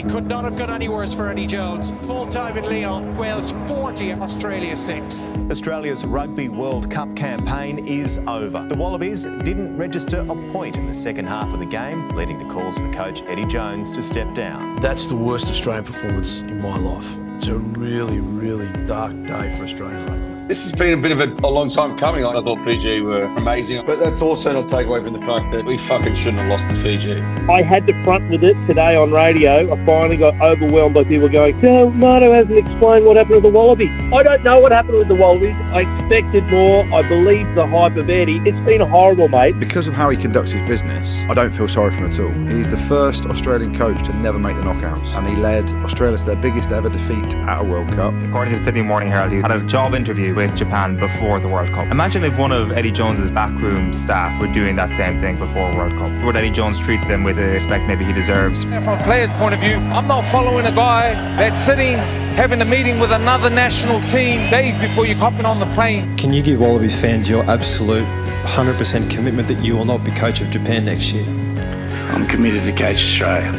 It could not have gone any worse for Eddie Jones. Full time in Lyon, Wales 40, Australia 6. Australia's Rugby World Cup campaign is over. The Wallabies didn't register a point in the second half of the game, leading to calls for coach Eddie Jones to step down. That's the worst Australian performance in my life. It's a really, really dark day for Australian rugby. This has been a bit of a long time coming. I thought Fiji were amazing, but that's also not take away from the fact that we fucking shouldn't have lost to Fiji. I had to front with it today on radio. I finally got overwhelmed by people going, no, Marto hasn't explained what happened to the Wallabies. I don't know what happened with the Wallabies. I expected more. I believe the hype of Eddie. It's been horrible, mate. Because of how he conducts his business, I don't feel sorry for him at all. He's the first Australian coach to never make the knockouts, and he led Australia to their biggest ever defeat at a World Cup. According to the Sydney Morning Herald, he had a job interview with Japan before the World Cup. Imagine if one of Eddie Jones's backroom staff were doing that same thing before World Cup. Would Eddie Jones treat them with the respect maybe he deserves? From a player's point of view, I'm not following a guy that's sitting having a meeting with another national team days before you're hopping on the plane. Can you give Wallabies fans your absolute 100% commitment that you will not be coach of Japan next year? I'm committed to coach Australia.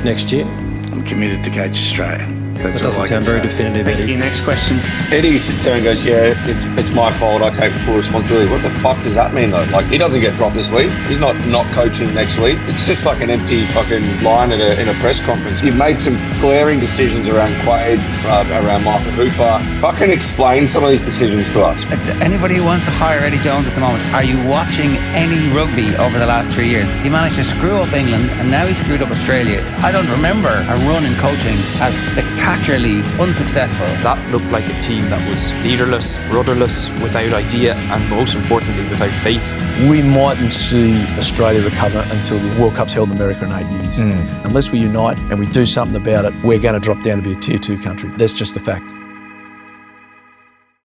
Next year? I'm committed to coach Australia. That doesn't sound very definitive, Eddie. Thank you. Next question. Eddie sits there and goes, yeah, it's my fault, I take full responsibility. What the fuck does that mean though? Like, he doesn't get dropped this week. He's not coaching next week. It's just like an empty fucking line in a press conference. You've made some glaring decisions around Quaid, around Michael Hooper. Fucking explain some of these decisions to us. Anybody who wants to hire Eddie Jones at the moment, are you watching any rugby over the last 3 years? He managed to screw up England and now he screwed up Australia. I don't remember a run in coaching as spectacularly unsuccessful. That looked like a team that was leaderless, rudderless, without idea, and most importantly, without faith. We mightn't see Australia recover until the World Cup's held in America in 8 years. Unless we unite and we do something about it, we're going to drop down to be a tier 2 country. That's just the fact.